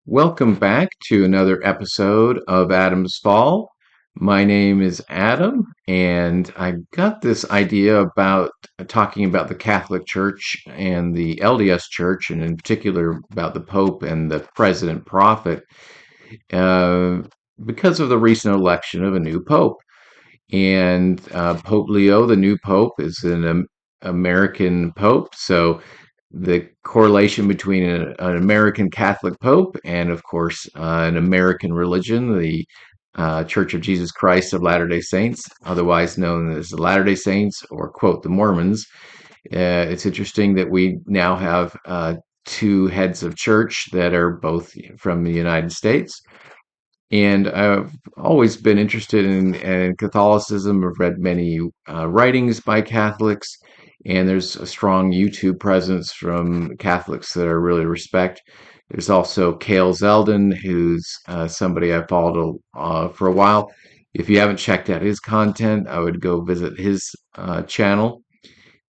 Welcome back to another episode of Adam's Fall. My name is Adam, and I got this idea about talking about the Catholic Church and the LDS Church, and in particular about the Pope and the President-Prophet, uh, because of the recent election of a new Pope. And Pope Leo, the new Pope, is an American Pope, so the correlation between an American Catholic Pope and, of course, an American religion, the Church of Jesus Christ of Latter-day Saints, otherwise known as the Latter-day Saints, or quote, the Mormons. It's interesting that we now have two heads of church that are both from the United States. And I've always been interested in Catholicism. I've read many writings by Catholics, and there's a strong YouTube presence from Catholics that I really respect. There's also Kale Zelden, who's somebody I followed for a while. If you haven't checked out his content, I would go visit his channel.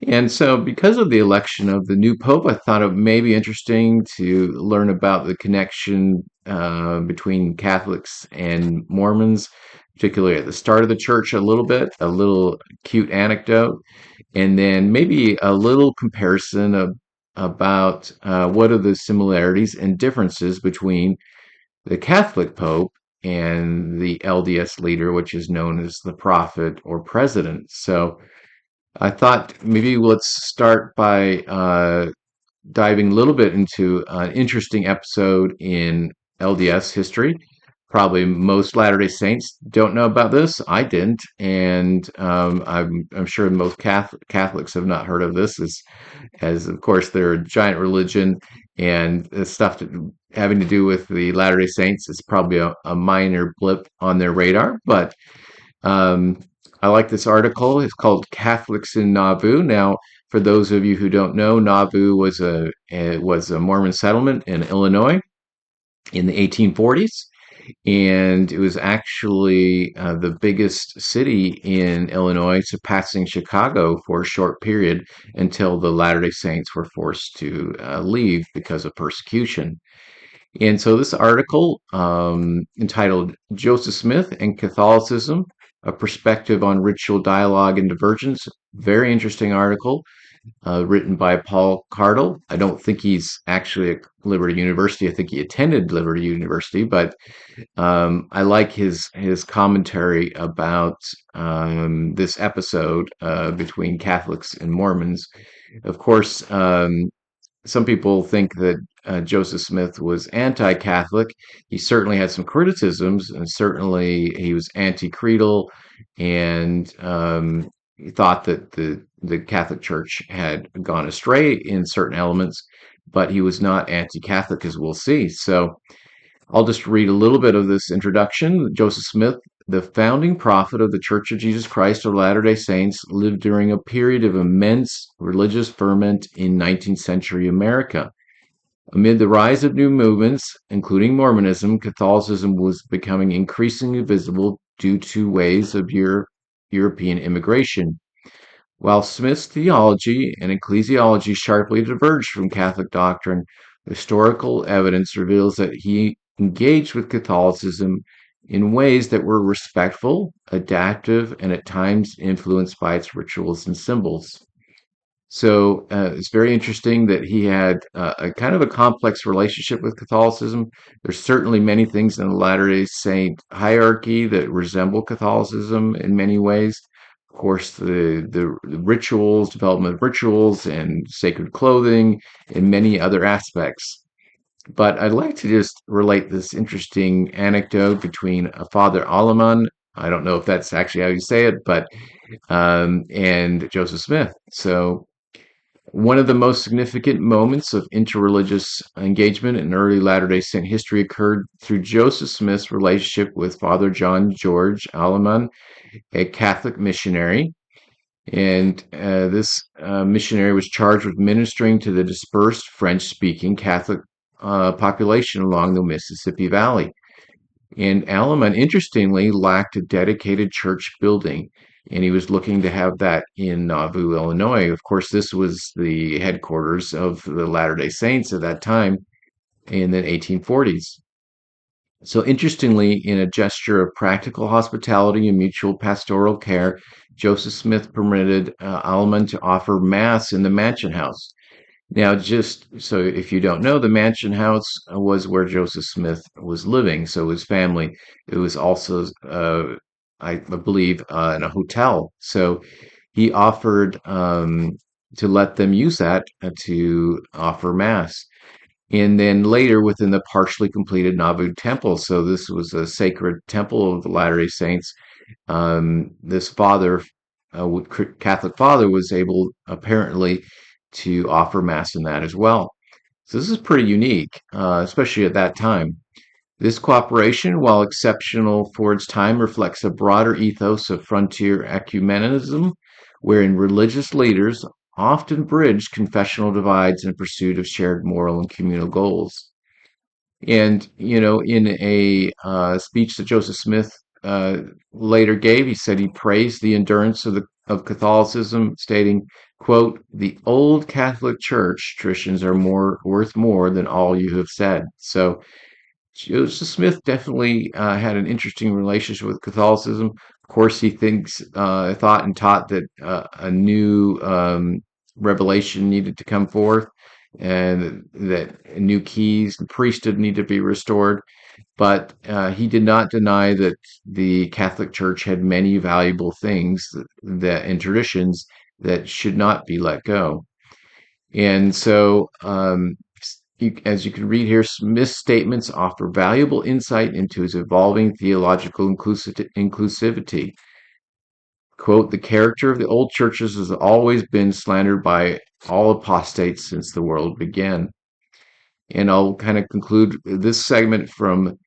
And so, because of the election of the new pope, I thought it may be interesting to learn about the connection between Catholics and Mormons, particularly at the start of the church, a little bit, a little cute anecdote, and then maybe a little comparison about what are the similarities and differences between the Catholic pope and the LDS leader, which is known as the prophet or president. So, I thought maybe let's start by diving a little bit into an interesting episode in LDS history. Probably most Latter-day Saints don't know about this. I didn't, and I'm sure most Catholics have not heard of this, as of course they're a giant religion, and the stuff having to do with the Latter-day Saints is probably a minor blip on their radar, but um, I like this article. It's called Catholics in Nauvoo. Now, for those of you who don't know, Nauvoo was a Mormon settlement in Illinois in the 1840s, and it was actually the biggest city in Illinois, surpassing Chicago for a short period until the Latter-day Saints were forced to leave because of persecution. And so this article, entitled Joseph Smith and Catholicism, A Perspective on Ritual Dialogue and Divergence, very interesting article, written by Paul Cardle. I don't think he's actually at Liberty University. I think he attended Liberty University, but I like his commentary about this episode between Catholics and Mormons. Of course, some people think that Joseph Smith was anti-Catholic. He certainly had some criticisms, and certainly he was anti-creedal, and he thought that the Catholic Church had gone astray in certain elements, but he was not anti-Catholic, as we'll see. So I'll just read a little bit of this introduction. Joseph Smith, the founding prophet of the Church of Jesus Christ of Latter-day Saints, lived during a period of immense religious ferment in 19th century America. Amid the rise of new movements, including Mormonism, Catholicism was becoming increasingly visible due to waves of European immigration. While Smith's theology and ecclesiology sharply diverged from Catholic doctrine, historical evidence reveals that he engaged with Catholicism in ways that were respectful, adaptive, and at times influenced by its rituals and symbols. So it's very interesting that he had a kind of a complex relationship with Catholicism. There's certainly many things in the Latter-day Saint hierarchy that resemble Catholicism in many ways. Of course, the rituals, development of rituals, and sacred clothing, and many other aspects. But I'd like to just relate this interesting anecdote between Father Aleman. I don't know if that's actually how you say it, but and Joseph Smith. So one of the most significant moments of interreligious engagement in early Latter-day Saint history occurred through Joseph Smith's relationship with Father John George Aleman, a Catholic missionary. And this missionary was charged with ministering to the dispersed French-speaking Catholic population along the Mississippi Valley. And Aleman, interestingly, lacked a dedicated church building, and he was looking to have that in Nauvoo, Illinois. Of course, this was the headquarters of the Latter-day Saints at that time in the 1840s. So, interestingly, in a gesture of practical hospitality and mutual pastoral care, Joseph Smith permitted Alman to offer Mass in the mansion house. Now, just so if you don't know, the mansion house was where Joseph Smith was living. So his family, it was also, I believe, in a hotel. So he offered to let them use that to offer Mass. And then later, within the partially completed Nauvoo temple, so this was a sacred temple of the Latter-day Saints. This father, Catholic father, was able apparently to offer Mass in that as well. So this is pretty unique, especially at that time. This cooperation, while exceptional for its time, reflects a broader ethos of frontier ecumenism, wherein religious leaders often bridged confessional divides in pursuit of shared moral and communal goals. And, in a speech that Joseph Smith uh, later gave, he said he praised the endurance of Catholicism, stating, quote, "The old Catholic Church traditions are worth more than all you have said." So Joseph Smith definitely had an interesting relationship with Catholicism. Of course, he thought and taught that a new revelation needed to come forth, and that new keys and priesthood need to be restored. But he did not deny that the Catholic Church had many valuable things and traditions that should not be let go. And so, as you can read here, Smith's statements offer valuable insight into his evolving theological inclusivity. Quote, "The character of the old churches has always been slandered by all apostates since the world began." And I'll kind of conclude this segment from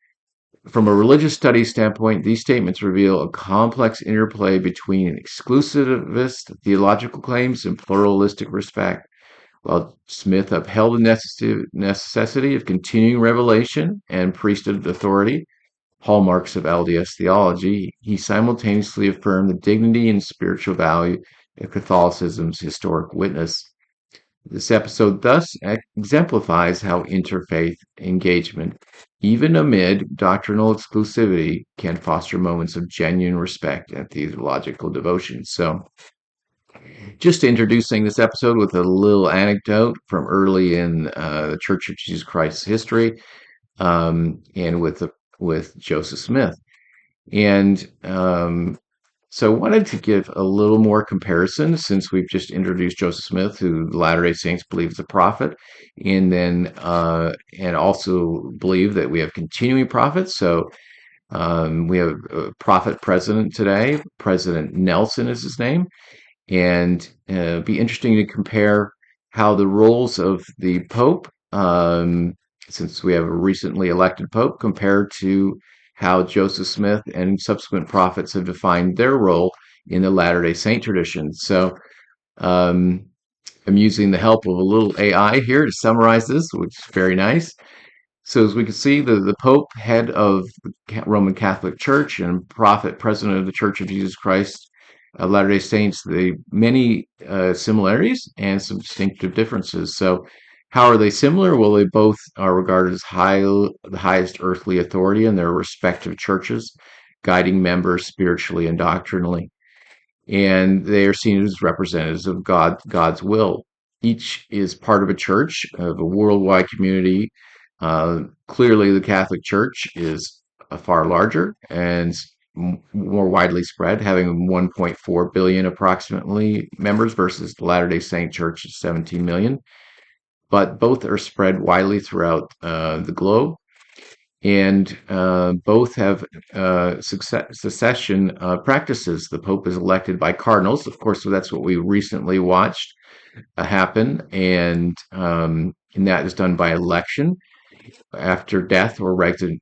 a religious studies standpoint. These statements reveal a complex interplay between exclusivist theological claims and pluralistic respect. While Smith upheld the necessity of continuing revelation and priesthood authority, hallmarks of LDS theology, he simultaneously affirmed the dignity and spiritual value of Catholicism's historic witness. This episode thus exemplifies how interfaith engagement, even amid doctrinal exclusivity, can foster moments of genuine respect and theological devotion. So, just introducing this episode with a little anecdote from early in the Church of Jesus Christ's history, and with Joseph Smith. And so I wanted to give a little more comparison, since we've just introduced Joseph Smith, who the Latter-day Saints believe is a prophet, and then and also believe that we have continuing prophets. So we have a prophet president today. President Nelson is his name. And it'd be interesting to compare how the roles of the Pope, since we have a recently elected Pope, compared to how Joseph Smith and subsequent prophets have defined their role in the Latter-day Saint tradition. So um, I'm using the help of a little AI here to summarize this, which is very nice. So as we can see, the Pope, head of the Roman Catholic Church and prophet, president of the Church of Jesus Christ, Latter-day Saints, the many similarities and some distinctive differences. So how are they similar? Well, they both are regarded as the highest earthly authority in their respective churches, guiding members spiritually and doctrinally. And they are seen as representatives of God's will. Each is part of a church, of a worldwide community. Clearly, the Catholic Church is far larger and more widely spread, having 1.4 billion approximately members versus the Latter-day Saint Church is 17 million. But both are spread widely throughout the globe, and both have succession practices. The Pope is elected by cardinals, of course, so that's what we recently watched happen, and that is done by election after death or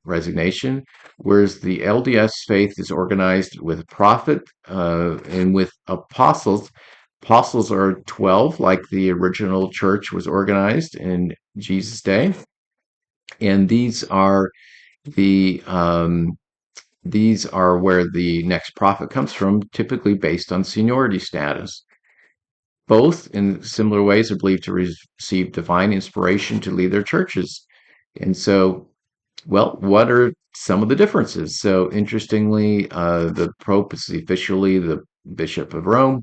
resignation, whereas the LDS faith is organized with prophet and with apostles. Apostles are 12, like the original church was organized in Jesus' day, and the these are where the next prophet comes from, typically based on seniority status. Both, in similar ways, are believed to receive divine inspiration to lead their churches. And so, well, what are some of the differences. So, interestingly, the Pope is officially the Bishop of Rome,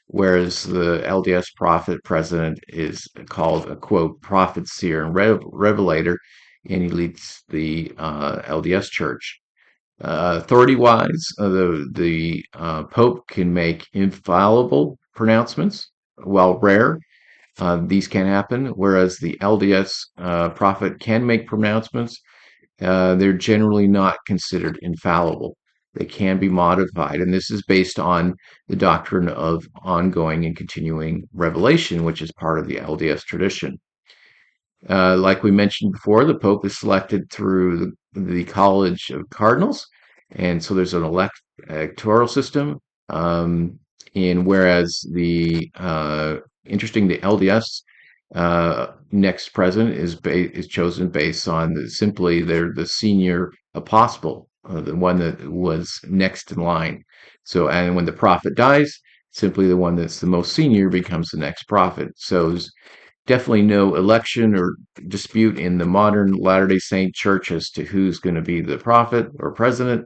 whereas the LDS Prophet President is called a quote prophet, seer, and revelator, and he leads the LDS Church. Authority-wise, the Pope can make infallible pronouncements. While rare, these can happen, whereas the LDS Prophet can make pronouncements. They're generally not considered infallible. They can be modified, and this is based on the doctrine of ongoing and continuing revelation, which is part of the LDS tradition. Like we mentioned before, the Pope is selected through the College of Cardinals, and so there's an electoral system. Um, and whereas the LDS next president is chosen based on simply they're the senior apostle, the one that was next in line. So, and when the prophet dies, simply the one that's the most senior becomes the next prophet. So definitely no election or dispute in the modern Latter-day Saint church as to who's going to be the prophet or president,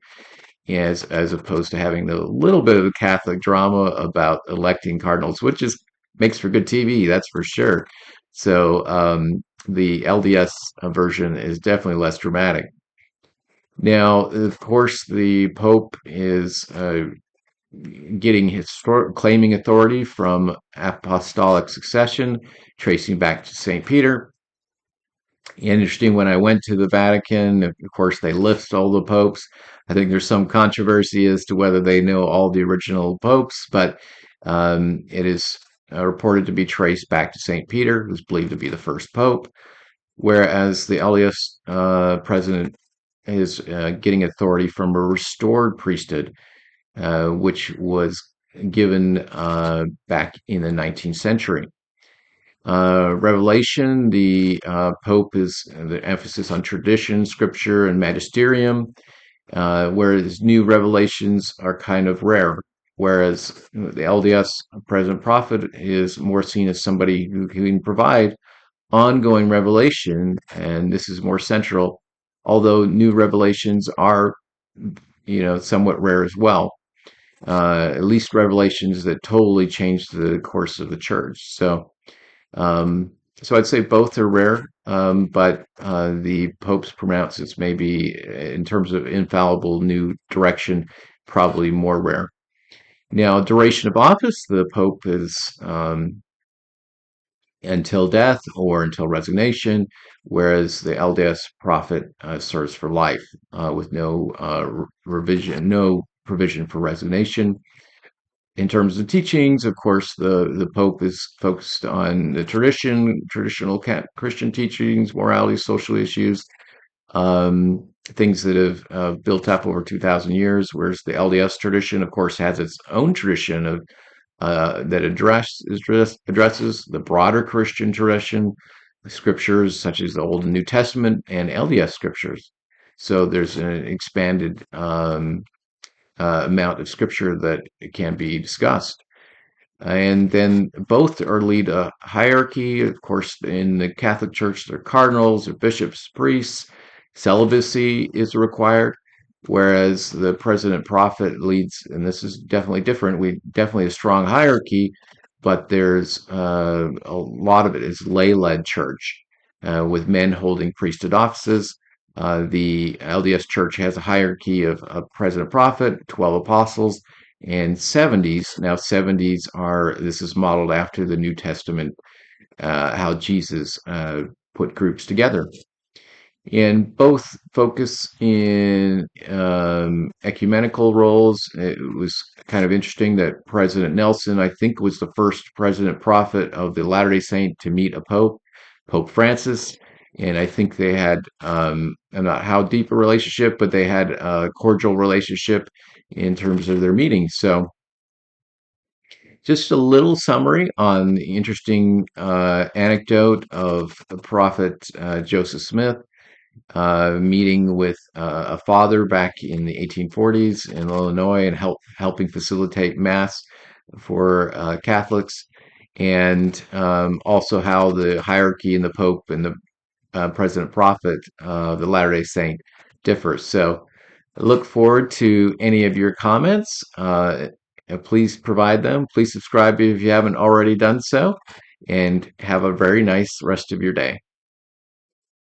as opposed to having a little bit of a Catholic drama about electing cardinals, which is makes for good TV, that's for sure. So the LDS version is definitely less dramatic. Now, of course, the Pope is claiming authority from apostolic succession, tracing back to St. Peter. Interesting, when I went to the Vatican, of course, they list all the popes. I think there's some controversy as to whether they know all the original popes, but it is reported to be traced back to St. Peter, who's believed to be the first pope, whereas the LDS president is getting authority from a restored priesthood, which was given back in the 19th century. Revelation, the Pope is the emphasis on tradition, scripture, and magisterium, whereas new revelations are kind of rare. Whereas the LDS President-Prophet is more seen as somebody who can provide ongoing revelation, and this is more central, although new revelations are, somewhat rare as well. At least revelations that totally change the course of the church. Um, so I'd say both are rare, but the Pope's pronouncements may be, in terms of infallible new direction, probably more rare. Now, duration of office, the Pope is until death or until resignation, whereas the LDS prophet serves for life with no no provision for resignation. In terms of teachings, of course, the Pope is focused on the traditional Christian teachings, morality, social issues, things that have built up over 2,000 years, whereas the LDS tradition, of course, has its own tradition of that addresses the broader Christian tradition, scriptures such as the Old and New Testament and LDS scriptures. So there's an expanded amount of scripture that can be discussed. And then both are lead a hierarchy. Of course, in the Catholic Church, there are cardinals, or bishops, priests. Celibacy is required, whereas the President-Prophet leads, and this is definitely different. We definitely a strong hierarchy, but there's a lot of it is lay-led church, with men holding priesthood offices. The LDS Church has a hierarchy of President-Prophet, 12 apostles, and 70s. Now, 70s this is modeled after the New Testament, how Jesus put groups together. And both focus in ecumenical roles. It was kind of interesting that President Nelson, I think, was the first President-Prophet of the Latter-day Saint to meet a Pope, Pope Francis. And I think they had, not how deep a relationship, but they had a cordial relationship in terms of their meetings. So just a little summary on the interesting anecdote of the prophet Joseph Smith meeting with a father back in the 1840s in Illinois and helping facilitate Mass for Catholics, and also how the hierarchy in the Pope and the President-Prophet, the Latter-day Saint, differ. So I look forward to any of your comments. Please provide them. Please subscribe if you haven't already done so, and have a very nice rest of your day.